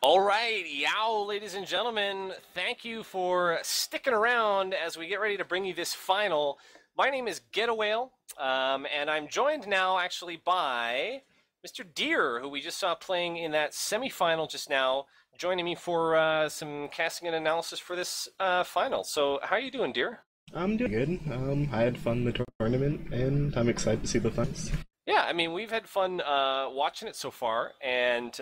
All right, yow, ladies and gentlemen, thank you for sticking around as we get ready to bring you this final. My name is Getawale, and I'm joined now actually by Mr. Deer, who we just saw playing in that semifinal just now, joining me for some casting and analysis for this final. So, how are you doing, Deer? I'm doing good. I had fun the tournament, and I'm excited to see the finals. Yeah, I mean, we've had fun watching it so far, and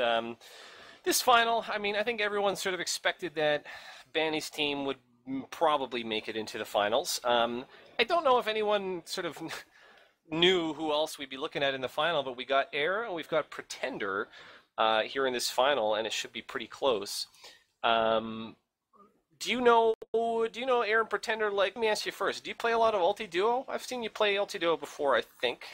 this final, I mean, I think everyone sort of expected that Banny's team would probably make it into the finals. I don't know if anyone sort of knew who else we'd be looking at in the final, but we got Air and we've got Pretender here in this final, and it should be pretty close. Do you know Air and Pretender? Like, let me ask you first. Do you play a lot of Ultiduo? I've seen you play Ultiduo before, I think.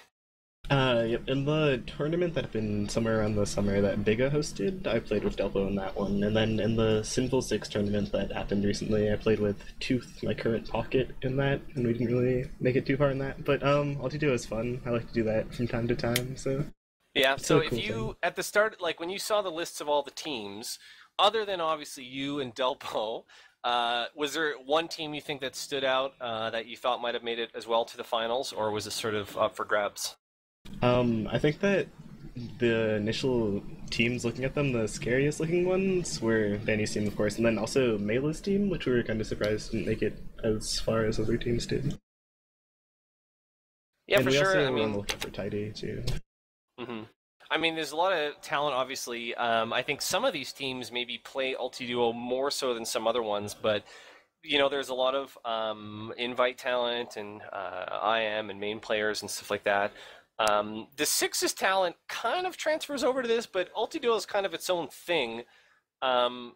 Yep, in the tournament that happened somewhere around the summer that Biga hosted, I played with Delpo in that one. And then in the Sinful Six tournament that happened recently, I played with Tooth, my current pocket, in that, and we didn't really make it too far in that. But Ultiduo is fun. I like to do that from time to time, so... Yeah, it's so a if cool you, thing. at the start, like when you saw the lists of all the teams, other than obviously you and Delpo, was there one team you think that stood out that you thought might have made it as well to the finals, or was it sort of up for grabs? I think that the initial teams looking at them, the scariest looking ones were Danny's team, of course, and then also Mela's team, which we were kind of surprised didn't make it as far as other teams did. Yeah, And for we sure. also I were on the mean, lookout for Tidy, too. hmm I mean, there's a lot of talent, obviously. I think some of these teams maybe play Ultiduo more so than some other ones, but there's a lot of invite talent and IM and main players and stuff like that. The Sixes talent kind of transfers over to this, but Ultiduo is kind of its own thing. Um,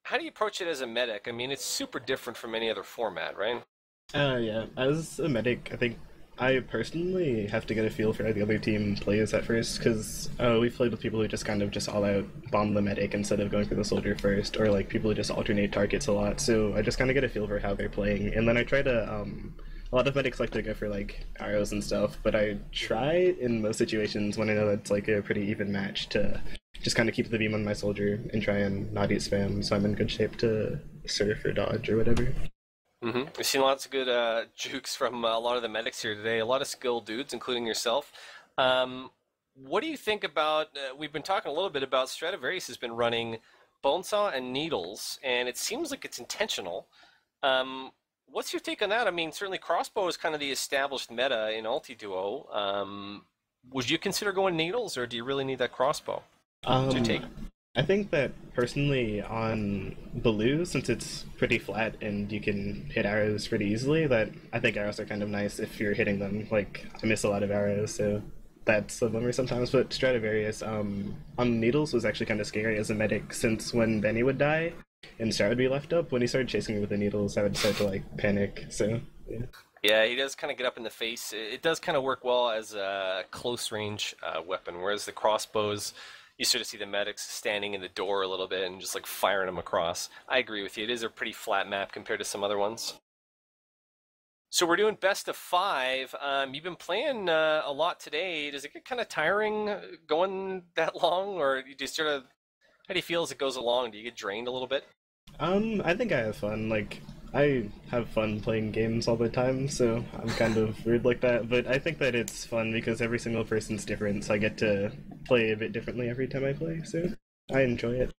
how do you approach it as a medic? I mean, it's super different from any other format, right? Yeah. As a medic, I think I personally have to get a feel for how the other team plays at first, because we've played with people who just kind of just all out bomb the medic instead of going for the soldier first, or like people who just alternate targets a lot. So I just kind of get a feel for how they're playing, and then I try to. A lot of medics like to go for like arrows and stuff, but I try in most situations when I know it's like a pretty even match to just kind of keep the beam on my soldier and try and not eat spam, so I'm in good shape to surf or dodge or whatever. We've seen lots of good jukes from a lot of the medics here today. A lot of skilled dudes, including yourself. What do you think about? We've been talking a little bit about Stradivarius has been running Bonesaw and Needles, and it seems like it's intentional. What's your take on that? I mean, certainly crossbow is kind of the established meta in Ultiduo. Would you consider going Needles, or do you really need that crossbow? What's your take? Um, I think that personally on Baloo, since it's pretty flat and you can hit arrows pretty easily, that I think arrows are kind of nice if you're hitting them. Like, I miss a lot of arrows, so that's a bummer sometimes. But Stradivarius, on Needles was actually kind of scary as a medic, since when Benny would die and Star would be left up, when he started chasing me with the needles, I would start to, like, panic, so, yeah. Yeah, he does kind of get up in the face. It does kind of work well as a close range weapon, whereas the crossbows, you sort of see the medics standing in the door a little bit and just like firing them across. I agree with you. It is a pretty flat map compared to some other ones. So we're doing best of five. You've been playing a lot today. Does it get kind of tiring going that long, or you just sort of how do you feel as it goes along? Do you get drained a little bit? I think I have fun. Like, I have fun playing games all the time, so I'm kind of weird like that. But I think that it's fun because every single person's different, so I get to play a bit differently every time I play, so I enjoy it.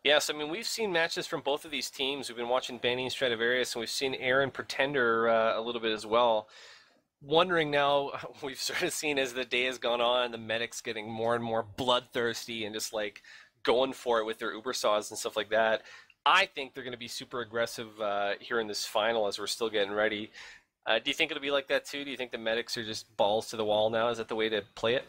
Yes, I mean, we've seen matches from both of these teams. We've been watching Benny and Stradivarius, and we've seen Aaron Pretender a little bit as well. Wondering now, we've sort of seen as the day has gone on, the medics getting more and more bloodthirsty and just like going for it with their Uber saws and stuff like that. I think they're going to be super aggressive here in this final as we're still getting ready. Do you think it'll be like that too? Do you think the medics are just balls to the wall now? Is that the way to play it?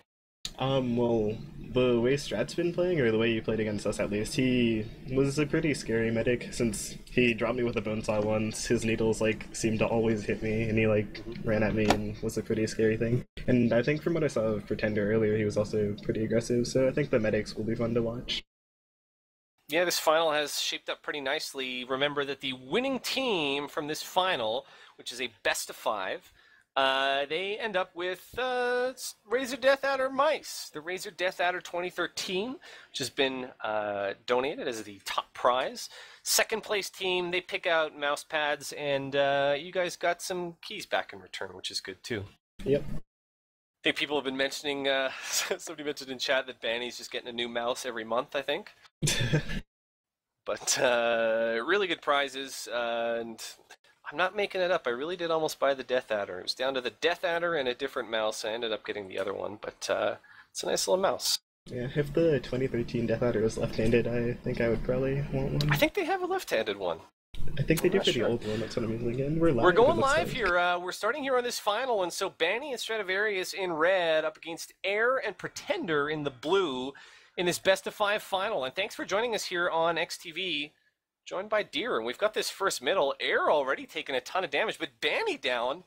Well, the way Strat's been playing, or the way he played against us at least, he was a pretty scary medic, since he dropped me with a bone saw once, his needles, like, seemed to always hit me, and he, like, ran at me and was a pretty scary thing. And I think from what I saw of Pretender earlier, he was also pretty aggressive, so I think the medics will be fun to watch. Yeah, this final has shaped up pretty nicely. Remember that the winning team from this final, which is a best of five, They end up with Razor Death Adder mice. The Razor Death Adder 2013, which has been donated as the top prize. Second place team, they pick out mouse pads, and you guys got some keys back in return, which is good too. Yep. I think people have been mentioning, somebody mentioned in chat that Banny's just getting a new mouse every month, I think. But really good prizes, and I'm not making it up. I really did almost buy the Death Adder. It was down to the Death Adder and a different mouse. I ended up getting the other one, but it's a nice little mouse. Yeah, if the 2013 Death Adder was left-handed, I think I would probably want one. I think they have a left-handed one. I think they do for sure. the old one. That's what I'm using again. We're live. We're going live here. We're starting here on this final, and so Banny and Stradivarius in red up against Air and Pretender in the blue in this best-of-5 final. And thanks for joining us here on XTV, joined by Deer. And we've got this first middle. Air already taking a ton of damage, but Banny down.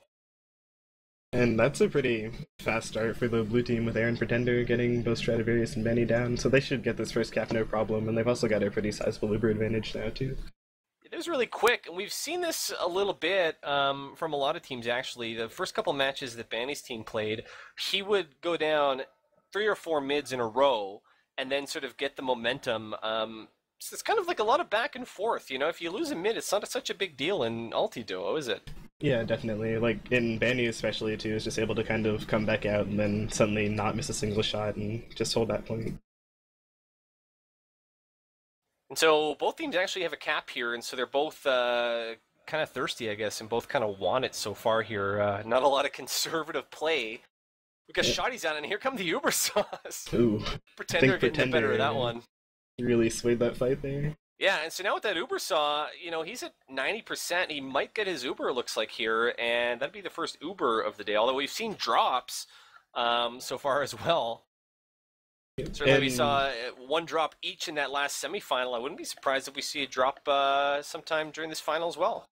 And that's a pretty fast start for the blue team with Air and Pretender getting both Stradivarius and Banny down, so they should get this first cap no problem, and they've also got a pretty sizable Uber advantage now, too. It is really quick, and we've seen this a little bit from a lot of teams, actually. The first couple matches that Banny's team played, he would go down 3 or 4 mids in a row, and then sort of get the momentum. So it's kind of like a lot of back and forth, you know? If you lose a mid, it's not such a big deal in Ultiduo, is it? Yeah, definitely. Like, in Banny especially, too, is just able to kind of come back out and then suddenly not miss a single shot and just hold that point. And so both teams actually have a cap here, and so they're both kind of thirsty, I guess, and both kind of want it so far here. Not a lot of conservative play. We got shotties on, and here come the Uber sauce. Ooh. Pretender getting the better of that one. Really swayed that fight there. Yeah, and so now with that Uber saw, you know, he's at 90%. He might get his Uber, looks like, here, and that'd be the first Uber of the day, although we've seen drops so far as well. Certainly we saw 1 drop each in that last semifinal. I wouldn't be surprised if we see a drop sometime during this final as well.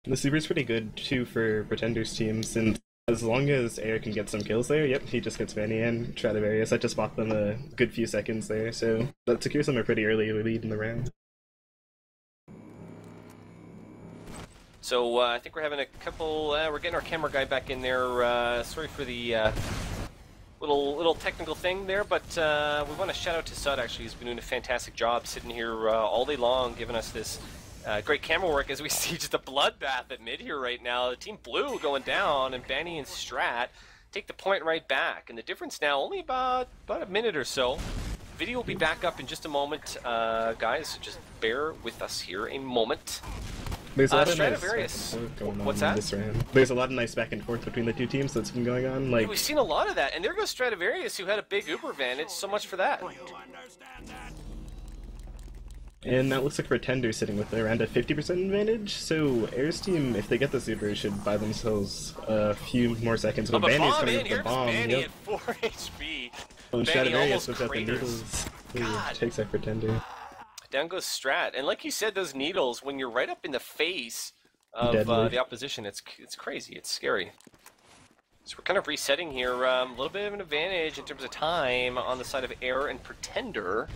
The Super's pretty good, too, for Pretender's team, since as long as Air can get some kills there, yep, he just gets Banny and Stradivarius. That just bought them a good few seconds there, so that secures them a pretty early lead in the round. So I think we're having a couple, we're getting our camera guy back in there. Sorry for the little technical thing there, but we want to shout out to Sud, actually. He's been doing a fantastic job sitting here all day long, giving us this great camera work as we see just a bloodbath at mid here right now. The team blue going down, and Banny and Strat take the point right back. And the difference now, only about a minute or so. Video will be back up in just a moment, guys, so just bear with us here a moment. There's a lot of Stradivarius. nice going on What's that? This round. There's a lot of nice back and forth between the two teams that's been going on. Like, we've seen a lot of that, and there goes Stradivarius, who had a big Uber advantage. So much for that. And that looks like Pretender sitting with around a 50% advantage. So Air's team, if they get this Uber, should buy themselves a few more seconds. But Banny's coming with the bomb. Banny at 4 HP. Oh, and Banny Stradivarius almost puts out the craters. needles. Ooh, God. takes out Pretender. Down goes Strat, and like you said, those needles, when you're right up in the face of the opposition, it's crazy, it's scary. So we're kind of resetting here, a little bit of an advantage in terms of time on the side of Air and Pretender.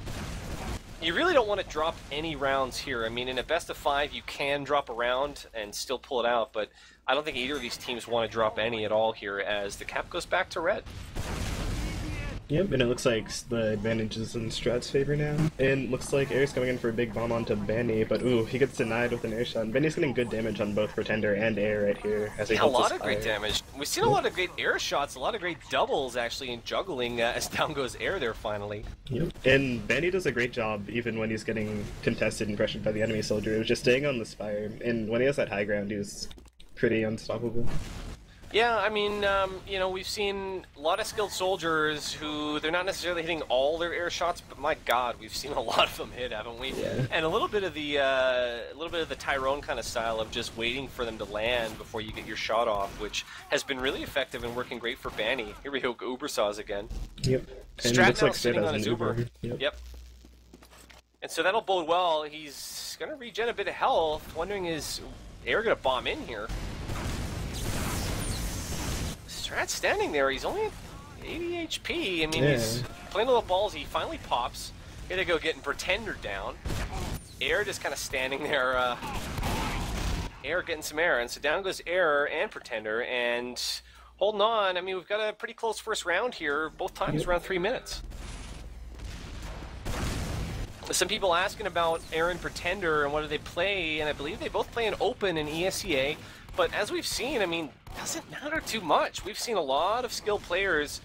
You really don't want to drop any rounds here. I mean, in a best of 5, you can drop a round and still pull it out, but I don't think either of these teams want to drop any at all here as the cap goes back to red. Yep, and it looks like the advantage is in Strat's favor now. And looks like Air's going in for a big bomb onto Banny, but ooh, he gets denied with an air shot. And Banny's getting good damage on both Pretender and Air right here as he A holds lot his of great fire. damage. We've seen a lot of great air shots, a lot of great doubles actually in juggling as down goes Air there finally. Yep. And Banny does a great job even when he's getting contested and pressured by the enemy soldier. It was just staying on the spire, and when he has that high ground, he was pretty unstoppable. Yeah, I mean, you know, we've seen a lot of skilled soldiers who they're not necessarily hitting all their air shots, but my God, we've seen a lot of them hit, haven't we? Yeah. And a little bit of the Tyrone kind of style of just waiting for them to land before you get your shot off, which has been really effective and working great for Banny. Here we go, Uber saws again. Yep. And Strat looks now like sitting Strat on has his an Uber. Yep. Yep. And so that'll bode well. He's gonna regen a bit of health. Wondering, is Air gonna bomb in here? Strat's standing there. He's only at 80 HP. I mean, he's playing a little balls. He finally pops. Here they go, getting Pretender down. Air just kind of standing there. Air getting some air. And so down goes Air and Pretender. And holding on. I mean, we've got a pretty close first round here. Both times around 3 minutes. Some people asking about Aaron Pretender and what do they play, and I believe they both play in Open and ESEA. But as we've seen, I mean, doesn't matter too much. We've seen a lot of skilled players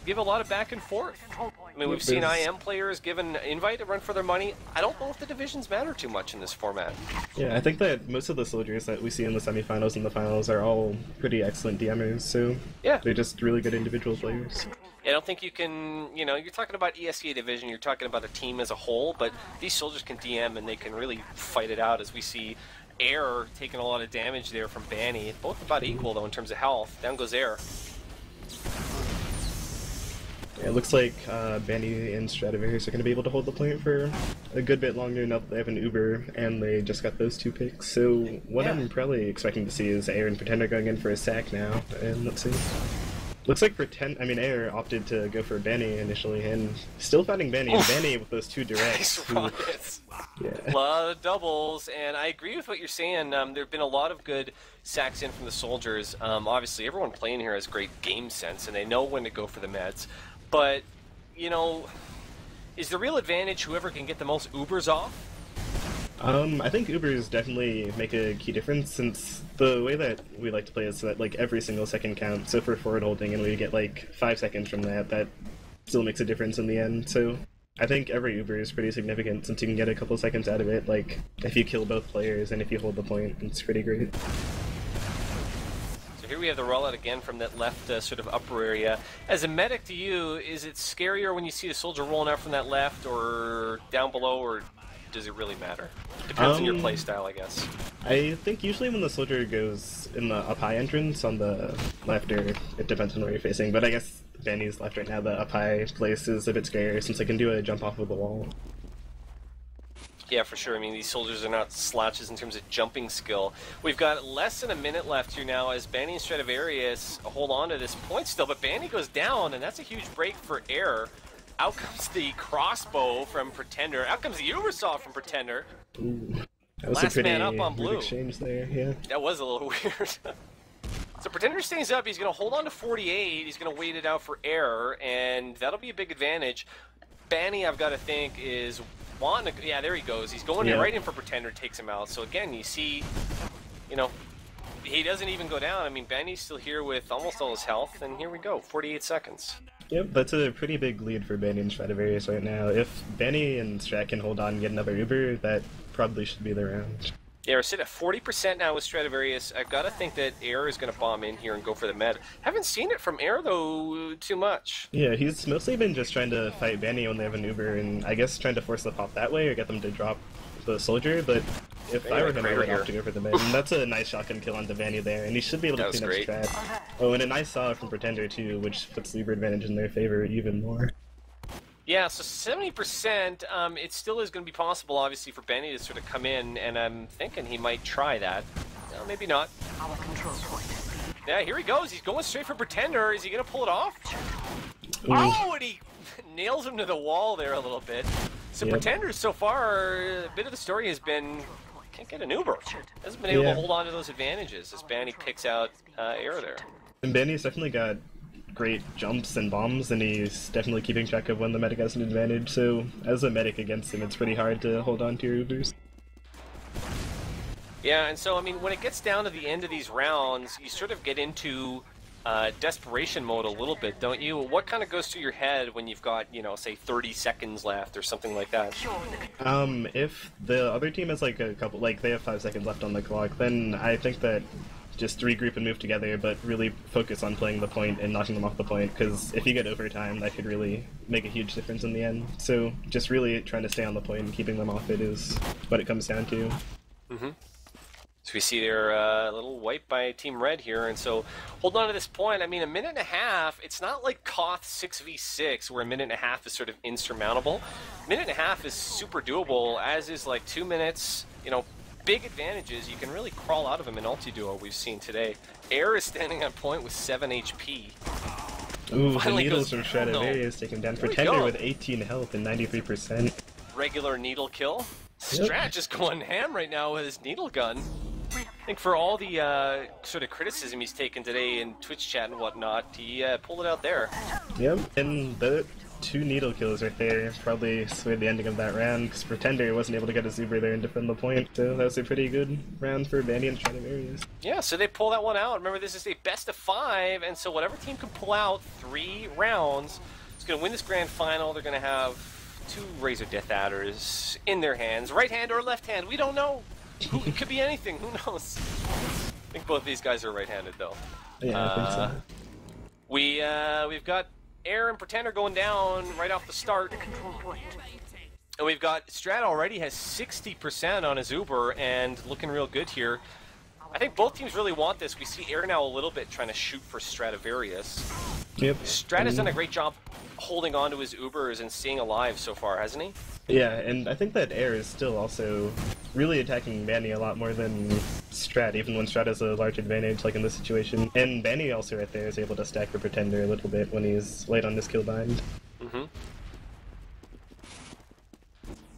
give a lot of back and forth. I mean, we've seen IM players give an invite to run for their money. I don't know if the divisions matter too much in this format. Yeah, I think that most of the soldiers that we see in the semifinals and the finals are all pretty excellent DMers, so yeah, they're just really good individual players. I don't think you can, you know, you're talking about ESEA division, you're talking about a team as a whole, but these soldiers can DM and they can really fight it out, as we see Air taking a lot of damage there from Banny. Both about equal, though, in terms of health. Down goes Air. Yeah, it looks like Banny and Stradivarius are going to be able to hold the point for a good bit longer now that they have an Uber, and they just got those 2 picks. So what I'm probably expecting to see is Air and Pretender going in for a sack now, and let's see. Looks like Air opted to go for Banny initially, and still fighting Banny, and Banny with those 2 directs. Yeah. A lot of doubles, and I agree with what you're saying. There have been a lot of good sacks in from the soldiers. Obviously, everyone playing here has great game sense, and they know when to go for the meds. But, you know, is the real advantage whoever can get the most Ubers off? I think Ubers definitely make a key difference, since the way that we like to play is that, like, every single second counts. So for forward holding, and we get, like, 5 seconds from that, that still makes a difference in the end. So I think every Uber is pretty significant, since you can get a couple seconds out of it, like, if you kill both players and if you hold the point, it's pretty great. Here we have the rollout again from that left sort of upper area. As a medic to you, is it scarier when you see the soldier rolling out from that left or down below, or does it really matter? Depends on your playstyle, I guess. I think usually when the soldier goes in the up high entrance on the left, or it depends on where you're facing, but I guess Banny's left right now, the up high place is a bit scarier since I can do a jump off of the wall. Yeah, for sure. I mean, these soldiers are not slouches in terms of jumping skill. We've got less than a minute left here now as Banny and Stradivarius hold on to this point still, but Banny goes down, and that's a huge break for Air. Out comes the crossbow from Pretender. Out comes the Ubersaw from Pretender. Ooh, that was Last a pretty man up on blue. exchange there, yeah. That was a little weird. So Pretender stays up. He's going to hold on to 48. He's going to wait it out for Air, and that'll be a big advantage. Banny, I've got to think, is wanting to... Yeah, there he goes. He's going right in for Pretender, takes him out. So again, you see, you know, he doesn't even go down. I mean, Banny's still here with almost all his health, and here we go, 48 seconds. Yep, that's a pretty big lead for Banny and Stradivarius right now. If Banny and Strat can hold on and get another Uber, that probably should be the round. Yeah, we're sitting at 40% now with Stradivarius. I've got to think that Air is going to bomb in here and go for the med. Haven't seen it from Air, though, too much. Yeah, he's mostly been just trying to fight Banny when they have an Uber, and I guess trying to force the pop that way or get them to drop the soldier, but if I were him, I would have to go for the med. And that's a nice shotgun kill onto Banny there, and he should be able to clean up Strat. Oh, and a nice saw from Pretender, too, which puts the Uber advantage in their favor even more. Yeah, so 70%, it still is going to be possible, obviously, for Banny to sort of come in, and I'm thinking he might try that. No, maybe not. Our control point. Yeah, here he goes. He's going straight for Pretender. Is he going to pull it off? Ooh. Oh, and he nails him to the wall there a little bit. So Pretender, so far, a bit of the story has been, can't get an Uber. Hasn't been able to hold on to those advantages as Banny picks out Air there. And Banny's definitely got great jumps and bombs, and he's definitely keeping track of when the medic has an advantage, so as a medic against him, it's pretty hard to hold on to your Ubers. Yeah, and so, I mean, when it gets down to the end of these rounds, you sort of get into desperation mode a little bit, don't you? What kind of goes through your head when you've got, you know, say 30 seconds left or something like that? If the other team has like a couple, like they have 5 seconds left on the clock, then I think that just regroup and move together, but really focus on playing the point and knocking them off the point, because if you get overtime, that could really make a huge difference in the end. So just really trying to stay on the point and keeping them off it is what it comes down to. Mm-hmm. So we see they're a little wiped by Team Red here, and so hold on to this point. I mean, a minute and a half, it's not like Koth 6v6 where a minute and a half is sort of insurmountable. A minute and a half is super doable, as is like 2 minutes, you know, big advantages. You can really crawl out of them in Ultiduo we've seen today. Air is standing on point with 7 HP. Ooh, the needles from Stradivarius take him down. Pretender with 18 health and 93%. Regular needle kill. Strat just going ham right now with his needle gun. think for all the sort of criticism he's taken today in Twitch chat and whatnot, he pulled it out there. Yep, and the 2 needle kills right there probably swayed the ending of that round, because Pretender wasn't able to get his Uber there and defend the point, so that was a pretty good round for Banny and Stradivarius. Yeah, so they pull that one out. Remember, this is a best of 5, and so whatever team can pull out 3 rounds is going to win this grand final. They're going to have 2 Razor Death Adders in their hands, right hand or left hand, we don't know. It could be anything, who knows? I think both these guys are right-handed, though. Yeah, I think so. We've got Air and Pretender going down right off the start. And we've got Strat already has 60% on his Uber and looking real good here. I think both teams really want this. We see Air now a little bit trying to shoot for Stradivarius. Yep. Strat has done a great job holding on to his Ubers and staying alive so far, hasn't he? Yeah, and I think that Air is still also really attacking Banny a lot more than Strat, even when Strat has a large advantage, like in this situation. And Banny also right there is able to stack the Pretender a little bit when he's late on this kill bind. Mm-hmm.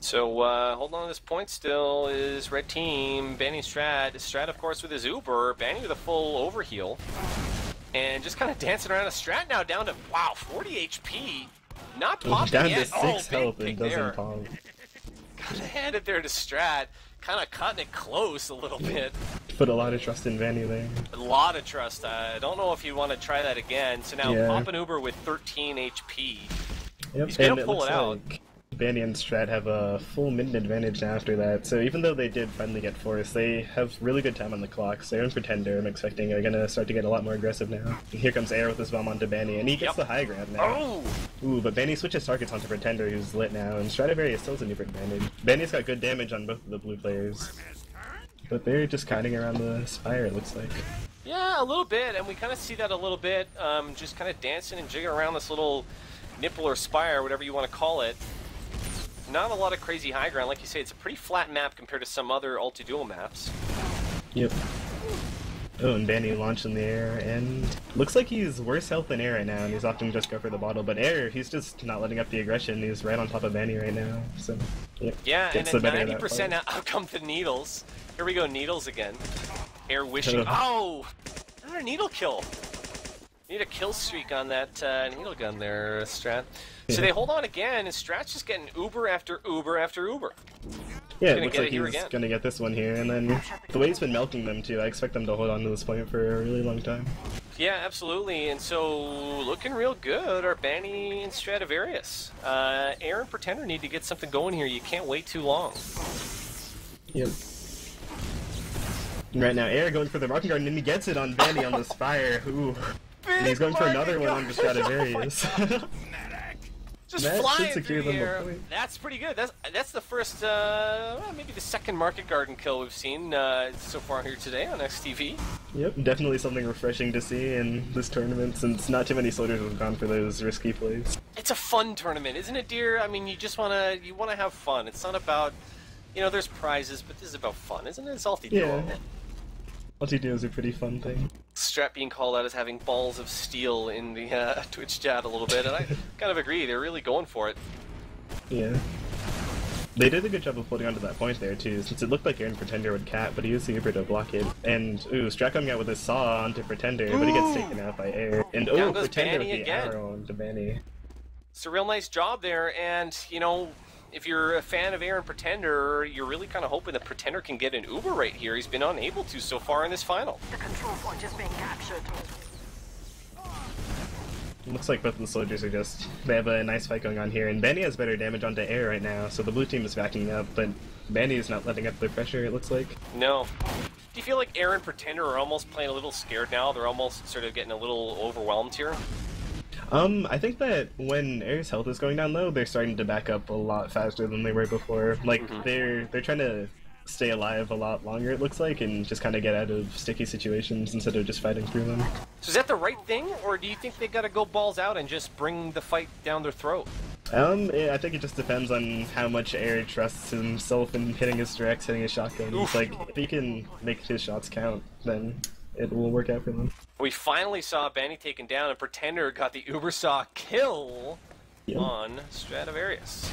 So, holding on to this point still is red team, Banny Strat. Strat, of course, with his Uber, Banny with a full overheal. And just kind of dancing around a Strat now down to, wow, 40 HP. Not popping down yet. to 6 health big and doesn't there. pop. Kind of handed there to Strat. Kind of cutting it close a little bit. Put a lot of trust in Banny there. A lot of trust. I don't know if you want to try that again. So now pop an Uber with 13 HP. Yep, He's going and to it pull looks it out. like Banny and Strat have a full mid advantage now after that, so even though they did finally get forced, they have really good time on the clock. So Air and Pretender, I'm expecting, are going to start to get a lot more aggressive now. And here comes Air with his bomb onto Banny, and he gets the high ground now. Oh! Ooh, but Banny switches targets onto Pretender, who's lit now, and Stradivarius still has an advantage. Banny's got good damage on both of the blue players, but they're just kiting around the spire, it looks like. Yeah, a little bit, and we kind of see that a little bit, just kind of dancing and jigging around this little nipple or spire, whatever you want to call it. Not a lot of crazy high ground. Like you say, it's a pretty flat map compared to some other Ultiduo maps. Yep. Oh, and Banny launched in the air, and looks like he's worse health than Air right now, and he's opting to just go for the bottle. But Air, he's just not letting up the aggression. He's right on top of Banny right now. So, yep. Yeah, and Gets then the better of that 90% fight. out come the needles. Here we go, needles again. Air wishing. Oh! Another needle kill. Need a kill streak on that needle gun there, Strat. So they hold on again, and Strat's just getting Uber after Uber after Uber. Yeah, it looks like he's gonna get this one here, and then the way he's been milking them too, I expect them to hold on to this point for a really long time. Yeah, absolutely, and so looking real good are Banny and Stradivarius. Air and Pretender need to get something going here. You can't wait too long. Yep. Right now, Air going for the Marking Garden, and he gets it on Banny on the Spire. Ooh. And he's going for another one on the Stradivarius. Just that flying should secure through the them air. a point. That's pretty good. That's the first, maybe the second Market Garden kill we've seen so far here today on XTV. Yep, definitely something refreshing to see in this tournament, since not too many soldiers have gone for those risky plays. It's a fun tournament, isn't it, dear? I mean, you just wanna have fun. It's not about, there's prizes, but this is about fun, isn't it? It's Ultiduo. Yeah. Ultiduo is a pretty fun thing. Strat being called out as having balls of steel in the Twitch chat a little bit, and I kind of agree. They're really going for it. Yeah. They did a good job of holding onto that point there, too, since it looked like Air and Pretender would cap, but he used the Uber to block it. And, Strat coming out with his saw onto Pretender, but he gets taken out by Air. And, Down goes Pretender with Banny the again. arrow onto Banny. It's a real nice job there, and, if you're a fan of Air and Pretender, you're really kind of hoping that Pretender can get an Uber right here. He's been unable to so far in this final. The control point is being captured. Looks like both of the soldiers are they have a nice fight going on here, and Banny has better damage onto Air right now, so the blue team is backing up, but Banny is not letting up the pressure, it looks like. No. Do you feel like Air and Pretender are almost playing a little scared now? They're almost sort of getting a little overwhelmed here? I think that when Air's health is going down low, they're starting to back up a lot faster than they were before. Like, they're trying to stay alive a lot longer, it looks like, and just kind of get out of sticky situations instead of just fighting through them. So is that the right thing, or do you think they gotta go balls out and just bring the fight down their throat? I think it just depends on how much Air trusts himself in hitting his directs, hitting his shotguns. Oof. Like, if he can make his shots count, then it will work out for them. We finally saw Banny taken down, and Pretender got the Ubersaw kill. on Stradivarius.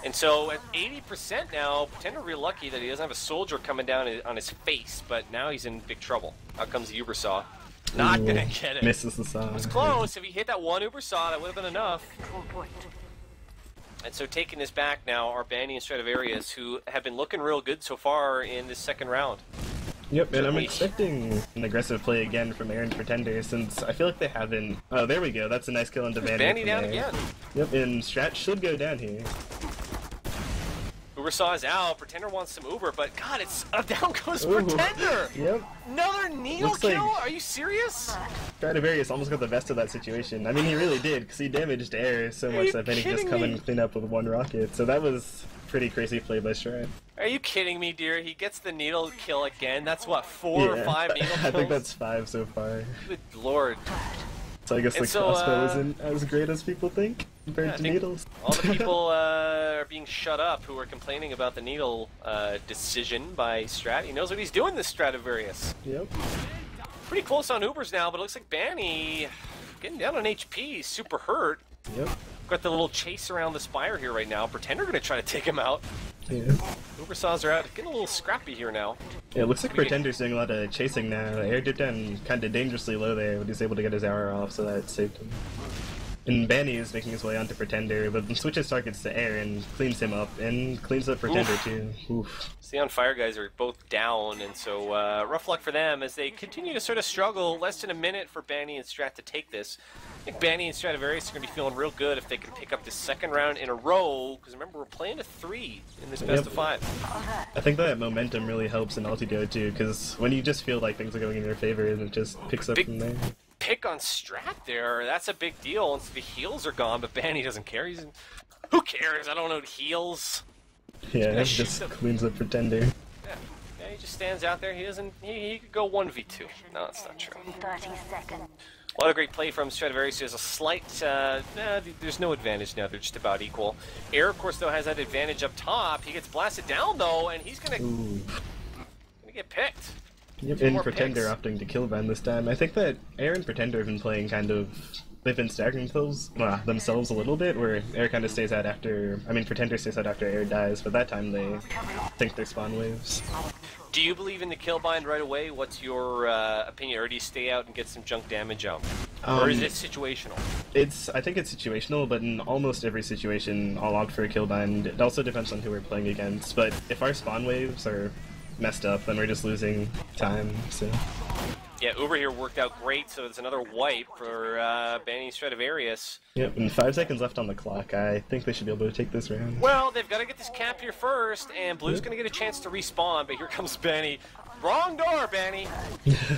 And so at 80% now, Pretender real lucky that he doesn't have a soldier coming down on his face, but now he's in big trouble. Out comes the Uber Saw. Not gonna get it. Misses the saw. It was close. If he hit that one Uber Saw, that would have been enough. Control point. And so taking this back now are Banny and Stradivarius, who have been looking real good so far in this second round. Yep, and I'm expecting an aggressive play again from Aaron's Pretender, since I feel like they haven't... Oh, there we go. That's a nice kill into Banny. Banny down again. Yep, and Strat should go down here. Uber Saw is out. Pretender wants some Uber, but God, it's down goes Pretender. Yep. Another needle Looks kill? like- Are you serious? Stradivarius almost got the best of that situation. I mean, he really did, because he damaged Air so Are much you that Banny just kidding come me? and clean up with one rocket. So that was pretty crazy play by Strat. Are you kidding me, dear? He gets the needle kill again. That's what, 4 or 5 needle kills? I think that's 5 so far. Good lord. So I guess And the so, crossbow isn't as great as people think compared Yeah, I to think needles. all the people are being shut up who are complaining about the needle decision by Strat. He knows what he's doing, this Stradivarius. Yep. Pretty close on Ubers now, but it looks like Banny getting down on HP. He's super hurt. Yep. Got the little chase around the spire here right now. Pretender gonna try to take him out. Yeah. Uber Saws are out. Getting a little scrappy here now. Yeah, it looks like Pretender's doing a lot of chasing now. Air dipped down kind of dangerously low there, but he's able to get his arrow off, so that saved him. And Banny is making his way onto Pretender, but switches targets to Air and cleans him up, and cleans up Pretender too. Oof. So the On Fire guys are both down, and so rough luck for them as they continue to sort of struggle. Less than a minute for Banny and Strat to take this. I think Banny and Stradivarius are going to be feeling real good if they can pick up this second round in a row, because remember, we're playing to 3 in this best of 5. I think that momentum really helps in Ultiduo too, because when you just feel like things are going in your favor, it just picks up from there. Pick on Strat there, that's a big deal once the heals are gone, but Banny doesn't care. Who cares? I don't know heals. Yeah, it shoot just them. cleans up Pretender. Yeah, he just stands out there. He doesn't. He could go 1v2. No, that's not true. 30 seconds. A lot of great play from Stradivarius. There's a slight, there's no advantage now. They're just about equal. Air, of course, though, has that advantage up top. He gets blasted down, though, and he's gonna get picked. Yep, Two and more Pretender picks. opting to kill Van this time. I think that Air and Pretender have been playing kind of... They've been staggering themselves a little bit, where Air kind of stays out after... I mean, Pretender stays out after Air dies, but that time they think they're spawn waves. Do you believe in the kill bind right away? What's your opinion? Or do you stay out and get some junk damage out? Or is it situational? I think it's situational, but in almost every situation, I'll opt for a kill bind. It also depends on who we're playing against, but if our spawn waves are messed up, then we're just losing time, so... Yeah, Uber here worked out great, so it's another wipe for Banny Stradivarius. Yep, and 5 seconds left on the clock. I think they should be able to take this round. Well, they've got to get this cap here first, and Blue's going to get a chance to respawn, but here comes Banny. Wrong door, Banny!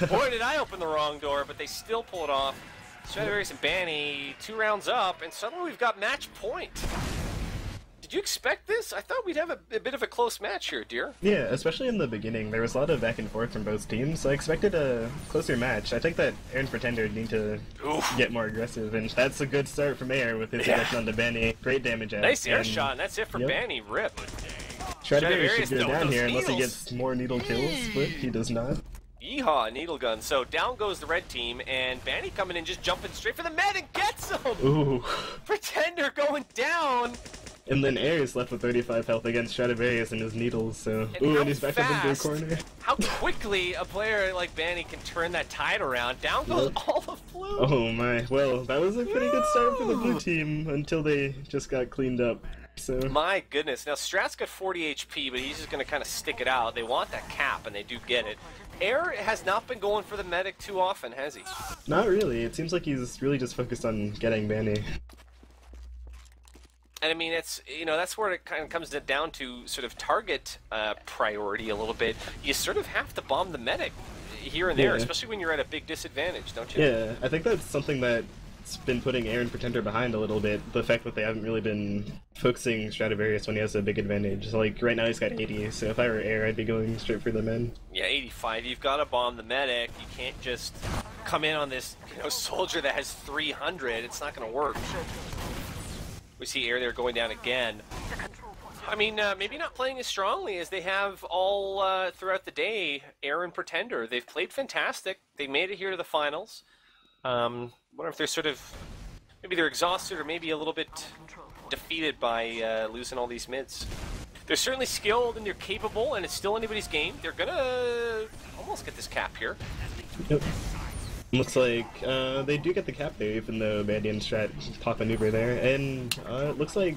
Boy, did I open the wrong door, but they still pull it off. Stradivarius and Banny, 2 rounds up, and suddenly we've got match point. Did you expect this? I thought we'd have a bit of a close match here, dear. Yeah, especially in the beginning. There was a lot of back and forth from both teams, so I expected a closer match. I think that Air and Pretender need to get more aggressive, and that's a good start from Air with his aggression onto Banny. Great damage out. Nice air and shot, and that's it for Banny. Rip. Stradivarius should go down those here unless he needles. gets more needle kills, but he does not. Yeehaw, needle gun. So down goes the red team, and Banny coming in, just jumping straight for the med and gets him! Ooh. Pretender going down! And then Air is left with 35 health against Stradivarius and his needles, so... And Ooh, how and he's back up into a fast- corner. How quickly a player like Banny can turn that tide around. Down goes all the blue. Oh my, well, that was a pretty good start for the blue team until they just got cleaned up, so... My goodness. Now, Strat's got 40 HP, but he's just going to kind of stick it out. They want that cap, and they do get it. Air has not been going for the medic too often, has he? Not really, it seems like he's really just focused on getting Banny. And I mean, it's, you know, that's where it kind of comes down to sort of target priority a little bit. You sort of have to bomb the medic here and there, Yeah. especially when you're at a big disadvantage, don't you? Yeah, I think that's something that's been putting Air and Pretender behind a little bit. The fact that they haven't really been focusing Stradivarius when he has a big advantage. Like, right now he's got 80, so if I were Air, I'd be going straight for the men. Yeah, 85. You've got to bomb the medic. You can't just come in on this, soldier that has 300. It's not going to work. We see Air there going down again. I mean, maybe not playing as strongly as they have all throughout the day. Air and Pretender, they've played fantastic. They made it here to the finals. Wonder if they're sort of maybe they're exhausted or maybe a little bit defeated by losing all these mids. They're certainly skilled and they're capable, and it's still anybody's game. They're gonna almost get this cap here. Yep. Looks like they do get the cap there, even though Bandy and Strat pop an Uber there, and it looks like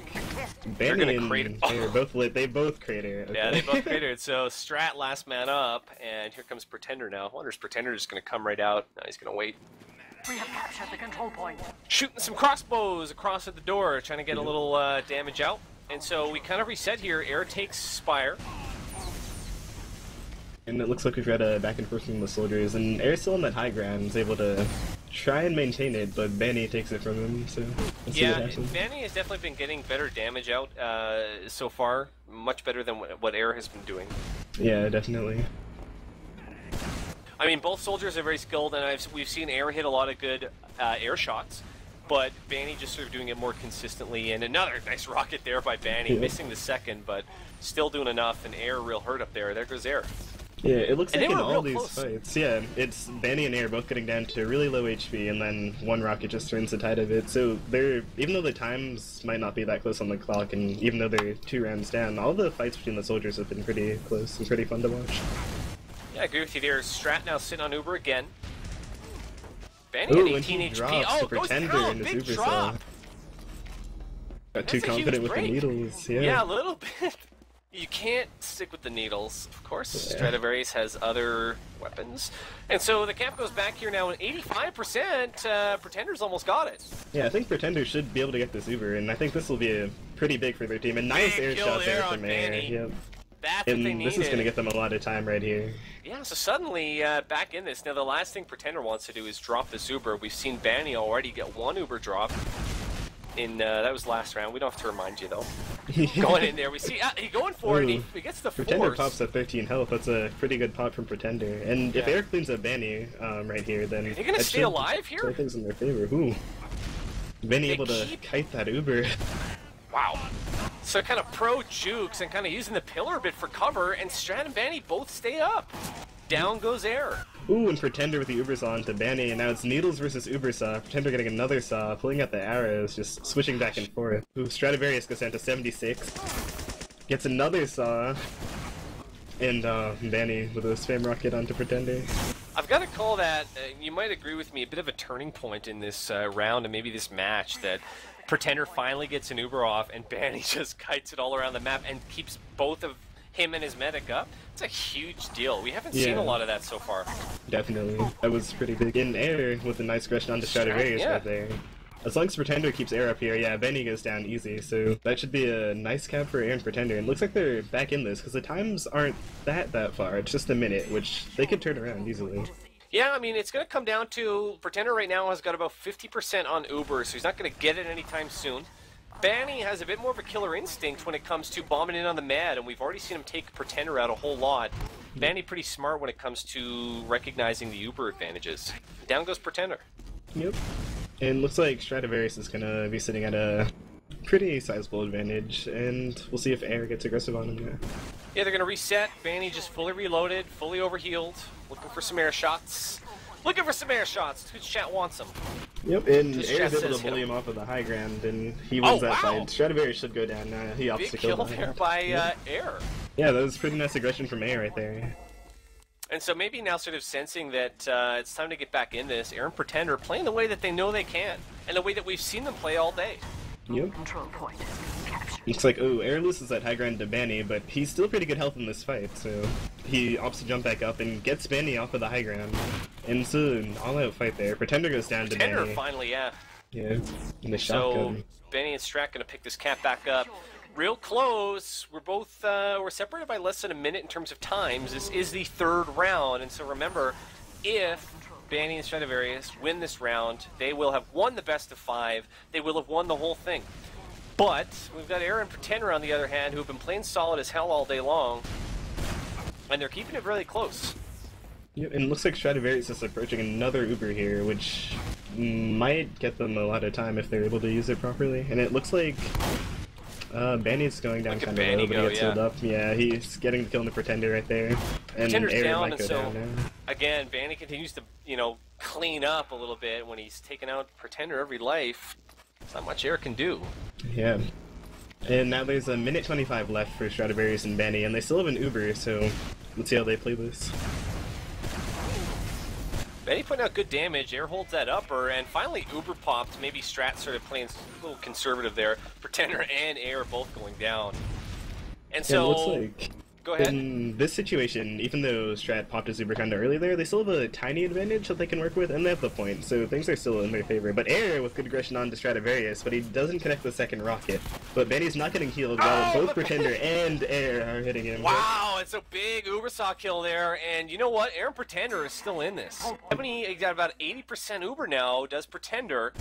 Bandy and Air both lit. They both crater. Okay. Yeah, they both cratered. So Strat last man up, and here comes Pretender now. I wonder if Pretender is going to come right out. No, he's going to wait. We have captured the control point. Shooting some crossbows across at the door, trying to get a little damage out. And so we kind of reset here. Air takes Spire. And it looks like we've got a back and forth from the soldiers, and Air's still on that high ground, is able to try and maintain it, but Banny takes it from him, so let's see what happens. Banny has definitely been getting better damage out so far, much better than what Air has been doing. Yeah, definitely. I mean, both soldiers are very skilled, and we've seen Air hit a lot of good air shots, but Banny just sort of doing it more consistently, and another nice rocket there by Banny, missing the second, but still doing enough, and Air real hurt up there. There goes Air. Yeah, it looks like in all these close. fights, yeah, it's Banny and Air both getting down to really low HP, and then one rocket just turns the tide of it. So they're, even though the times might not be that close on the clock, and even though they're 2 rounds down, all the fights between the soldiers have been pretty close and pretty fun to watch. Yeah, I agree with you there. Strat now sitting on Uber again. Banny at 18 HP. Oh, goes Pretender through, in his big Uber drop. cell. Got too confident with the needles, yeah. Yeah, a little bit. You can't stick with the needles, of course. Yeah. Stradivarius has other weapons. And so the cap goes back here now, and 85%, Pretender's almost got it. Yeah, I think Pretender should be able to get this Uber, and I think this will be pretty big for their team. And nice air shot there from Air. Yep. That's what they needed. This is going to get them a lot of time right here. Yeah, so suddenly back in this. Now the last thing Pretender wants to do is drop this Uber. We've seen Banny already get 1 Uber drop. That was last round. We don't have to remind you though. Going in there, we see he going for it. He gets the Pretender force. pops at 13 health. That's a pretty good pop from Pretender. And if Air cleans up Banny right here, then are they gonna stay alive here? Play things in their favor. Ooh, Banny able to kite that Uber. Wow. So kind of pro jukes and kind of using the pillar a bit for cover, and Strat and Banny both stay up. Down goes Air. Ooh, and Pretender with the Uber Saw into Banny, and now it's Needles versus Uber Saw. Pretender getting another Saw, pulling out the arrows, just switching back and forth. Ooh, Stradivarius goes down to 76. Gets another Saw. And Banny with a spam rocket onto Pretender. I've got to call that, you might agree with me, a bit of a turning point in this round and maybe this match, that Pretender finally gets an Uber off and Banny just kites it all around the map and keeps both of him and his medic up. It's a huge deal. We haven't seen a lot of that so far. Definitely. That was pretty big. In Air with a nice aggression onto Stradivarius right there. As long as Pretender keeps Air up here, yeah, Banny goes down easy, so that should be a nice cap for Air and Pretender. And it looks like they're back in this, because the times aren't that far. It's just a minute, which they could turn around easily. Yeah, I mean, it's going to come down to, Pretender right now has got about 50% on Uber, so he's not going to get it anytime soon. Banny has a bit more of a killer instinct when it comes to bombing in on the Mad, and we've already seen him take Pretender out a whole lot. Banny pretty smart when it comes to recognizing the Uber advantages. Down goes Pretender. Yep. And looks like Stradivarius is going to be sitting at a pretty sizable advantage, and we'll see if Air gets aggressive on him now. Yeah, they're going to reset. Banny just fully reloaded, fully overhealed, looking for some air shots. Looking for some air shots. Twitch chat wants them. Yep, and Air's able to bully him off of the high ground, and he wins that fight. Stradivarius should go down now. He opts to kill Big kill there by Air. Yeah, that was pretty nice aggression from Air right there. And so maybe now sort of sensing that it's time to get back in this, Air and Pretender playing the way that they know they can, and the way that we've seen them play all day. Yep. Control point is being captured. Looks like, oh, Air loses that high ground to Banny, but he's still pretty good health in this fight, so he opts to jump back up and gets Banny off of the high ground. And it's an all-out fight there. Pretender goes down to Banny. Pretender finally, yeah. Yeah, in the shotgun. So Banny and Strat gonna pick this cap back up. Real close. We're both we're separated by less than a minute in terms of times. This is the 3rd round, and so remember, if Banny and Stradivarius win this round, they will have won the best of 5. They will have won the whole thing. But we've got Air and Pretender on the other hand, who have been playing solid as hell all day long, and they're keeping it really close. Yep, and it looks like Stradivarius is approaching another Uber here, which might get them a lot of time if they're able to use it properly. And it looks like Banny's going down kind of low, but he gets healed up. Yeah, he's getting the kill on the Pretender right there. And Pretender's Air down, might and go so, down now. again, Banny continues to, clean up a little bit when he's taking out Pretender every life. There's not much Air can do. Yeah. And now there's a minute 25 left for Stradivarius and Benny, and they still have an Uber, so let's see how they play this. Benny putting out good damage. Air holds that upper, and finally Uber popped. Maybe Strat started playing a little conservative there. Pretender and Air both going down. And so, it looks like go ahead. in this situation, even though Strat popped his Uber kind of early there, they still have a tiny advantage that they can work with, and they have the point, so things are still in their favor. But Air with good aggression on to Stradivarius, but he doesn't connect the second rocket. But Benny's not getting healed while both Pretender and Air are hitting him. Wow, it's a big Uber saw kill there, and you know what? Air and Pretender is still in this. He got about 80% Uber now, does Pretender.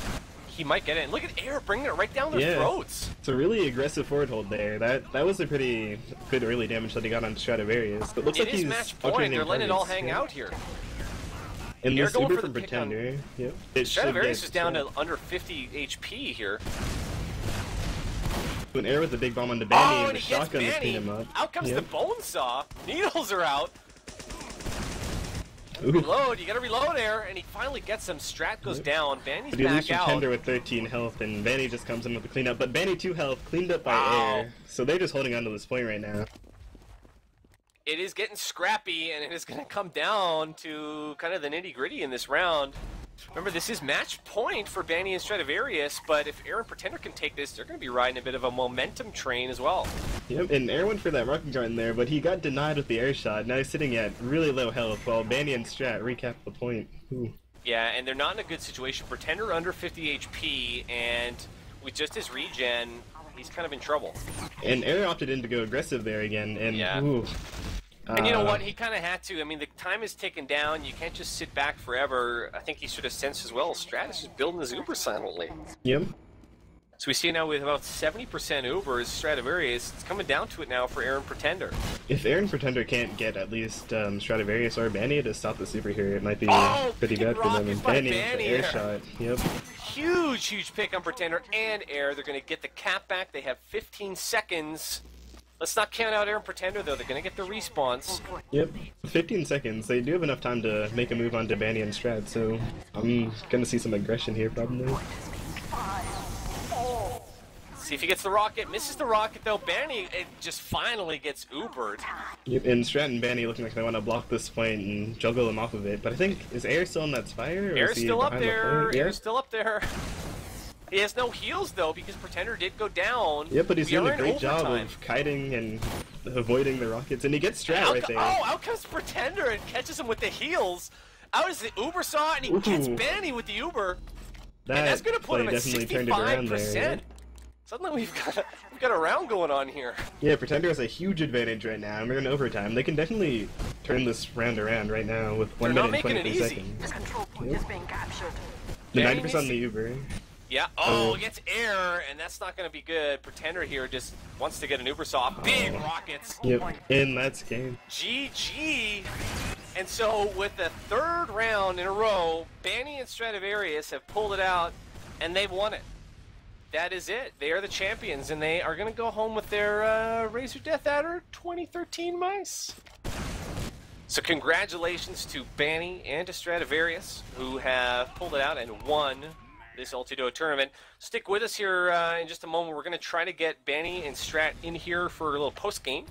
He might get it. And look at Air bringing it right down their throats. It's a really aggressive forward hold there. That was a pretty good early damage that he got on Stradivarius. But looks like he's match point. They're letting it all hang out here. And Air this going Uber for from the pick on- Pretender. Yep. Stradivarius is down to under 50 HP here. When Air with the big bomb on the Benny Oh, and and the he gets shotgun to clean him Benny. up. Out comes the bone saw. Needles are out. Ooh. Reload, you gotta reload Air, and he finally gets him. Strat goes down. Benny's But he loses back out. Pretender with 13 health, and Benny just comes in with the cleanup. But Benny 2 health, cleaned up by Wow. Air. So they're just holding on to this point right now. It is getting scrappy, and it is going to come down to kind of the nitty-gritty in this round. Remember, this is match point for Benny and Stradivarius, but if Air and Pretender can take this, they're going to be riding a bit of a momentum train as well. Yep, and Air went for that rocket garden there, but he got denied with the air shot. Now he's sitting at really low health, while Benny and Strat recap the point. Ooh. Yeah, and they're not in a good situation. Pretender under 50 HP, and with just his regen, he's kind of in trouble. And Air opted in to go aggressive there again, and Yeah. ooh. And you know what? He kind of had to. I mean, the time is ticking down. You can't just sit back forever. I think he should have sensed as well. Strat is just building his Uber silently. Yep. So we see now with about 70% Ubers, Stradivarius, it's coming down to it now for Air and Pretender. If Air and Pretender can't get at least Stradivarius or Benny to stop the super here, it might be pretty big bad for them. rocket And by Benny with Benny the air there. shot. Yep. Huge pick on Pretender and Air. They're going to get the cap back. They have 15 seconds. Let's not count out Air and Pretender, though. They're going to get the respawns. Yep. 15 seconds. They do have enough time to make a move on to Benny and Strat, so I'm gonna see some aggression here probably. See if he gets the rocket. Misses the rocket, though. Benny it just finally gets Ubered. Yep, and Strat and Benny looking like they want to block this point and juggle him off of it, but I think, is Air still in that spire? Or Air's is he still up behind the there. point? Yeah. Air's still up there. He has no heals, though, because Pretender did go down. Yep, but he's We doing are a in great job overtime. of kiting and avoiding the rockets, and he gets Strat Out right there. out comes Pretender and catches him with the heels. Out is the Uber saw, and he gets Ooh. Benny with the Uber. That And that's going to put play him at definitely turned it around 65%. there. Suddenly we've got a round going on here. Yeah, Pretender has a huge advantage right now, and we're in overtime. They can definitely turn this round around right now with 1 They're not minute and making it 23 easy. seconds. The control point is being captured. The Benny 90% on needs the Uber. Yeah, Oh. gets Air, and that's not going to be good. Pretender here just wants to get an Uber saw. Big rockets. Yep, and that's game. GG. And so with the third round in a row, Benny and Stradivarius have pulled it out, and they've won it. That is it. They are the champions, and they are going to go home with their Razor Death Adder 2013 mice. So congratulations to Benny and to Stradivarius, who have pulled it out and won this Ultiduo tournament. Stick with us here in just a moment. We're going to try to get Benny and Strat in here for a little post-game.